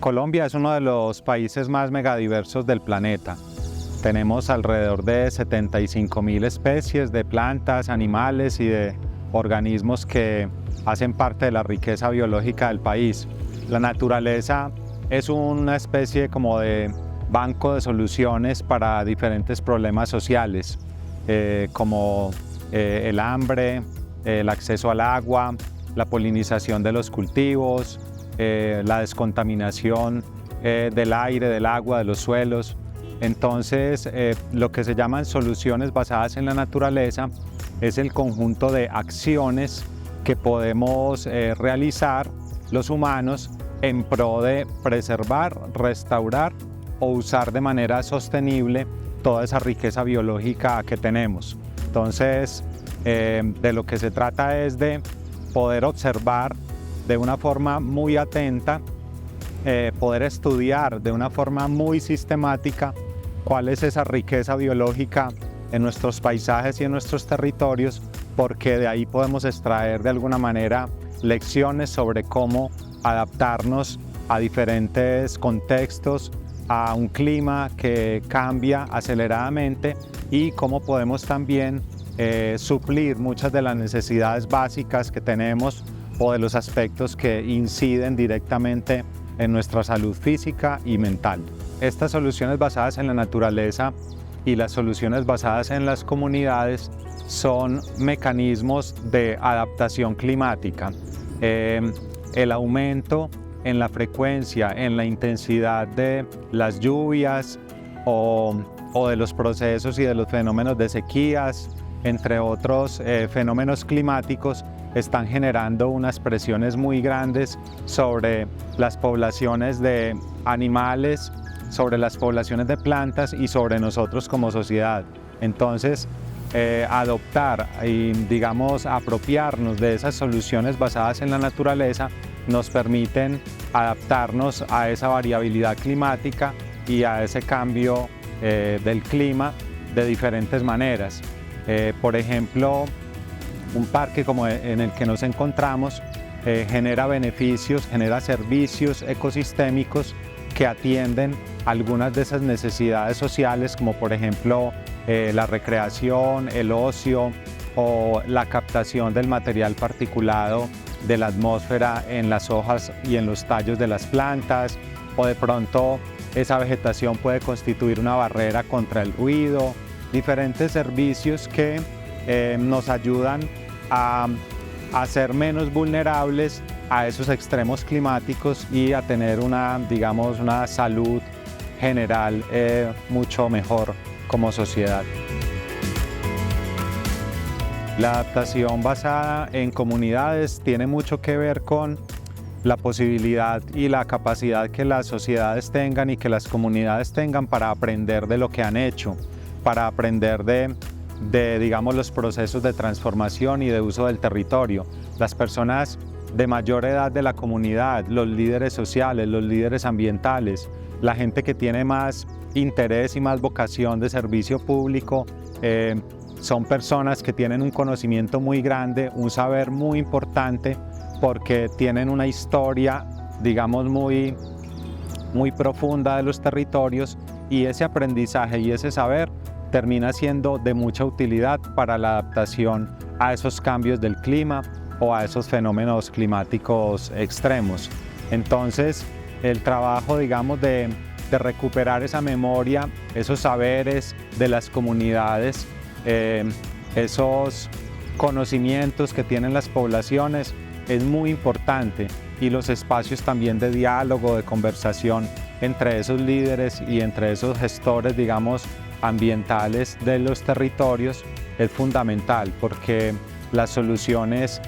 Colombia es uno de los países más megadiversos del planeta. Tenemos alrededor de 75.000 especies de plantas, animales y de organismos que hacen parte de la riqueza biológica del país. La naturaleza es una especie como de banco de soluciones para diferentes problemas sociales, como el hambre, el acceso al agua, la polinización de los cultivos, la descontaminación del aire, del agua, de los suelos. Entonces, lo que se llaman soluciones basadas en la naturaleza es el conjunto de acciones que podemos realizar los humanos en pro de preservar, restaurar o usar de manera sostenible toda esa riqueza biológica que tenemos. Entonces, de lo que se trata es de poder observar de una forma muy atenta, poder estudiar de una forma muy sistemática cuál es esa riqueza biológica en nuestros paisajes y en nuestros territorios, porque de ahí podemos extraer de alguna manera lecciones sobre cómo adaptarnos a diferentes contextos, a un clima que cambia aceleradamente y cómo podemos también suplir muchas de las necesidades básicas que tenemos o de los aspectos que inciden directamente en nuestra salud física y mental. Estas soluciones basadas en la naturaleza y las soluciones basadas en las comunidades son mecanismos de adaptación climática. El aumento en la frecuencia, en la intensidad de las lluvias o de los procesos y de los fenómenos de sequías, entre otros fenómenos climáticos, están generando unas presiones muy grandes sobre las poblaciones de animales, sobre las poblaciones de plantas y sobre nosotros como sociedad. Entonces, adoptar y, digamos, apropiarnos de esas soluciones basadas en la naturaleza nos permiten adaptarnos a esa variabilidad climática y a ese cambio del clima de diferentes maneras. Por ejemplo, un parque como en el que nos encontramos genera beneficios, genera servicios ecosistémicos que atienden algunas de esas necesidades sociales, como por ejemplo la recreación, el ocio o la captación del material particulado de la atmósfera en las hojas y en los tallos de las plantas, o de pronto esa vegetación puede constituir una barrera contra el ruido, diferentes servicios que nos ayudan a ser menos vulnerables a esos extremos climáticos y a tener una salud general mucho mejor como sociedad. La adaptación basada en comunidades tiene mucho que ver con la posibilidad y la capacidad que las sociedades tengan y que las comunidades tengan para aprender de lo que han hecho, para aprender de los procesos de transformación y de uso del territorio. Las personas de mayor edad de la comunidad, los líderes sociales, los líderes ambientales, la gente que tiene más interés y más vocación de servicio público, son personas que tienen un conocimiento muy grande, un saber muy importante, porque tienen una historia, digamos, muy profunda de los territorios, y ese aprendizaje y ese saber termina siendo de mucha utilidad para la adaptación a esos cambios del clima o a esos fenómenos climáticos extremos. Entonces, el trabajo, digamos, de recuperar esa memoria, esos saberes de las comunidades, esos conocimientos que tienen las poblaciones, es muy importante, y los espacios también de diálogo, de conversación entre esos líderes y entre esos gestores, digamos, ambientales de los territorios es fundamental, porque las soluciones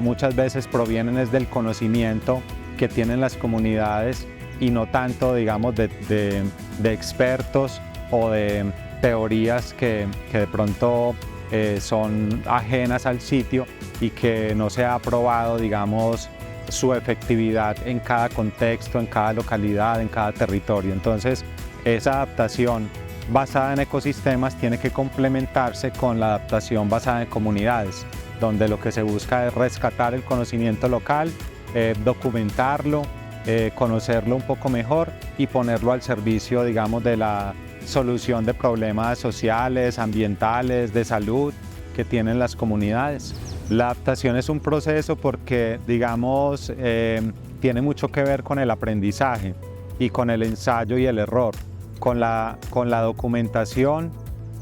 muchas veces provienen del conocimiento que tienen las comunidades y no tanto, digamos, de expertos o de teorías que de pronto son ajenas al sitio y que no se ha probado, digamos, su efectividad en cada contexto, en cada localidad, en cada territorio. Entonces, esa adaptación basada en ecosistemas tiene que complementarse con la adaptación basada en comunidades, donde lo que se busca es rescatar el conocimiento local, documentarlo, conocerlo un poco mejor y ponerlo al servicio, digamos, de la solución de problemas sociales, ambientales, de salud que tienen las comunidades. La adaptación es un proceso porque, digamos, tiene mucho que ver con el aprendizaje y con el ensayo y el error, con la documentación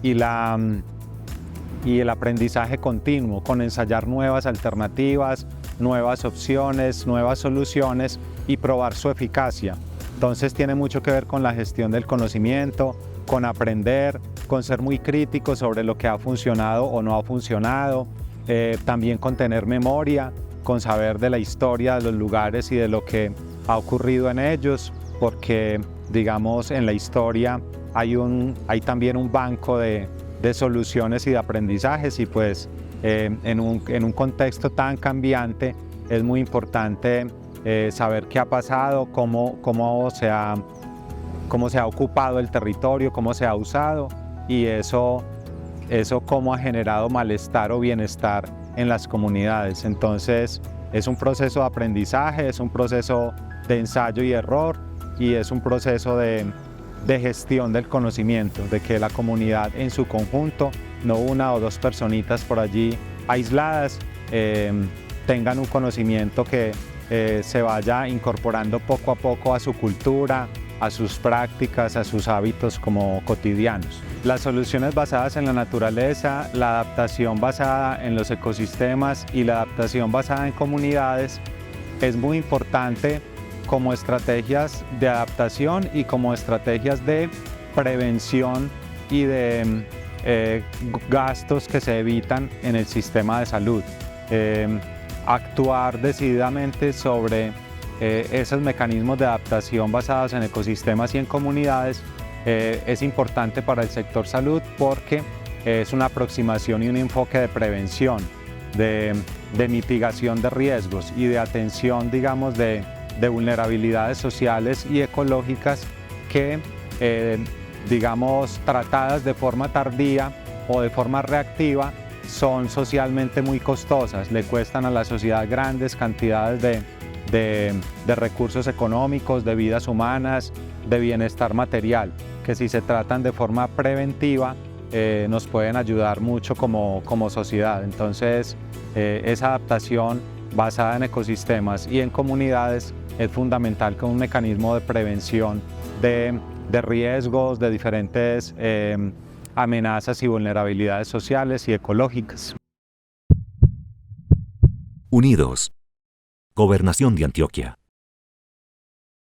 y el aprendizaje continuo, con ensayar nuevas alternativas, nuevas opciones, nuevas soluciones y probar su eficacia. Entonces tiene mucho que ver con la gestión del conocimiento, con aprender, con ser muy crítico sobre lo que ha funcionado o no ha funcionado, también con tener memoria, con saber de la historia de los lugares y de lo que ha ocurrido en ellos, porque, digamos, en la historia hay también un banco de soluciones y de aprendizajes, y pues en un contexto tan cambiante es muy importante saber qué ha pasado, cómo se ha ocupado el territorio, cómo se ha usado, y eso cómo ha generado malestar o bienestar en las comunidades. Entonces es un proceso de aprendizaje, es un proceso de ensayo y error, y es un proceso de gestión del conocimiento, de que la comunidad en su conjunto, no una o dos personitas por allí aisladas, tengan un conocimiento que se vaya incorporando poco a poco a su cultura, a sus prácticas, a sus hábitos como cotidianos. Las soluciones basadas en la naturaleza, la adaptación basada en los ecosistemas y la adaptación basada en comunidades es muy importante como estrategias de adaptación y como estrategias de prevención y de gastos que se evitan en el sistema de salud. Actuar decididamente sobre esos mecanismos de adaptación basados en ecosistemas y en comunidades es importante para el sector salud, porque es una aproximación y un enfoque de prevención, de mitigación de riesgos y de atención, digamos, de vulnerabilidades sociales y ecológicas que, digamos, tratadas de forma tardía o de forma reactiva, son socialmente muy costosas, le cuestan a la sociedad grandes cantidades de recursos económicos, de vidas humanas, de bienestar material, que si se tratan de forma preventiva nos pueden ayudar mucho como sociedad. Entonces esa adaptación basada en ecosistemas y en comunidades es fundamental como un mecanismo de prevención de riesgos, de diferentes amenazas y vulnerabilidades sociales y ecológicas. Unidos. Gobernación de Antioquia.